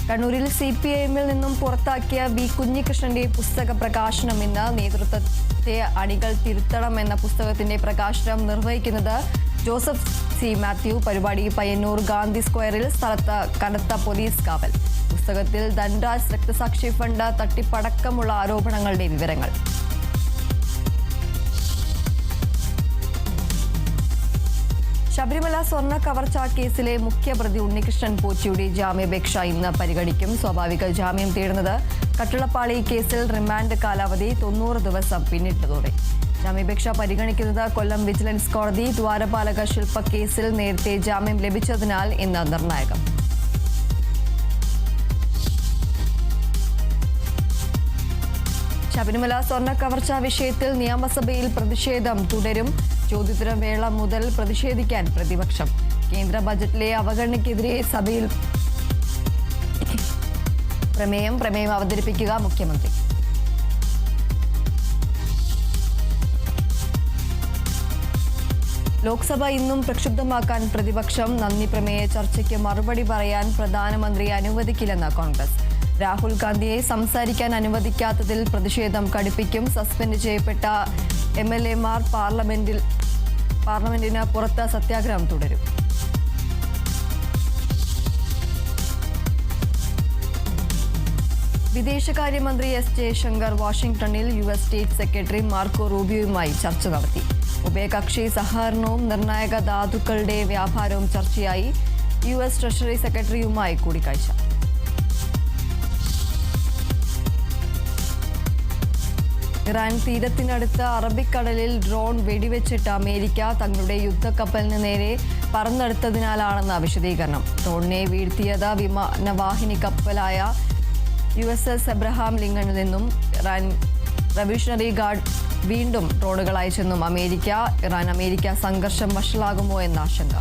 കണ്ണൂരിൽ CPIMൽ നിന്നും പുറത്താക്കിയ വി കുഞ്ഞികൃഷ്ണന്റെ പുസ്തക പ്രകാശനം ഇന്ന്. നേതൃത്വത്തെ അണികൾ തിരുത്തണം എന്ന പുസ്തകത്തിന്റെ പ്രകാശനം നിർവഹിക്കുന്നത് ജോസഫ് സി മാത്യു. പരിപാടി പയ്യന്നൂർ ഗാന്ധി സ്ക്വയറിൽ. സ്ഥലത്ത് കനത്ത പോലീസ് കാവൽ. പുസ്തകത്തിൽ ധൻരാജ് രക്തസാക്ഷി ഫണ്ട് തട്ടിപ്പടക്കമുള്ള ആരോപണങ്ങളുടെ വിവരങ്ങൾ. ശബരിമല സ്വർണ്ണ കവർച്ചാ കേസിലെ മുഖ്യപ്രതി ഉണ്ണികൃഷ്ണൻ പോറ്റിയുടെ ജാമ്യാപേക്ഷ ഇന്ന് പരിഗണിക്കും. സ്വാഭാവിക ജാമ്യം തേടുന്നത് കട്ടളപ്പാളി കേസിൽ റിമാൻഡ് കാലാവധി 90 ദിവസം പിന്നിട്ടതോടെ. ജാമ്യാപേക്ഷ പരിഗണിക്കുന്നത് കൊല്ലം വിജിലൻസ് കോടതി. ദ്വാരപാലക ശില്പ കേസിൽ നേരത്തെ ജാമ്യം ലഭിച്ചതിനാൽ ഇന്ന് നിർണായകം. ശബരിമല സ്വർണ്ണ കവർച്ചാ വിഷയത്തിൽ നിയമസഭയിൽ പ്രതിഷേധം തുടരും. ചോദ്യോത്തരവേള മുതൽ പ്രതിഷേധിക്കാൻ പ്രതിപക്ഷം. കേന്ദ്ര ബജറ്റിലെ അവഗണനയ്ക്കെതിരെ സഭയിൽ പ്രമേയം അവതരിപ്പിക്കുക മുഖ്യമന്ത്രി. ലോക്സഭ ഇന്നും പ്രക്ഷുബ്ധമാക്കാൻ പ്രതിപക്ഷം. നന്ദി പ്രമേയ ചർച്ചയ്ക്ക് മറുപടി പറയാൻ പ്രധാനമന്ത്രി അനുവദിക്കില്ലെന്ന് കോൺഗ്രസ്. രാഹുൽ ഗാന്ധിയെ സംസാരിക്കാൻ അനുവദിക്കാത്തതിൽ പ്രതിഷേധം കടുപ്പിക്കും. സസ്പെൻഡ് ചെയ്യപ്പെട്ട MLAമാർ പാർലമെന്റിന് പുറത്ത് സത്യാഗ്രഹം തുടരും. വിദേശകാര്യമന്ത്രി S. ജയശങ്കർ വാഷിംഗ്ടണിൽ US സ്റ്റേറ്റ് സെക്രട്ടറി മാർക്കോ റൂബിയോയുമായി ചർച്ച നടത്തി. ഉഭയകക്ഷി സഹകരണവും നിർണായക ധാതുക്കളുടെ വ്യാപാരവും ചർച്ചയായി. US ട്രഷറി സെക്രട്ടറിയുമായി കൂടിക്കാഴ്ച. ഇറാൻ തീരത്തിനടുത്ത് അറബിക്കടലിൽ ഡ്രോൺ വെടിവെച്ചിട്ട് അമേരിക്ക. തങ്ങളുടെ യുദ്ധക്കപ്പലിന് നേരെ പറന്നെടുത്തതിനാലാണെന്ന വിശദീകരണം. ഡ്രോണിനെ വീഴ്ത്തിയത് വിമാനവാഹിനി കപ്പലായ USS എബ്രഹാം ലിങ്കണിൽ നിന്നും. ഇറാൻ റവല്യൂഷണറി ഗാർഡ് വീണ്ടും ഡ്രോണുകൾ അയച്ചെന്നും അമേരിക്ക. ഇറാൻ അമേരിക്ക സംഘർഷം വഷളാകുമോ എന്ന ആശങ്ക.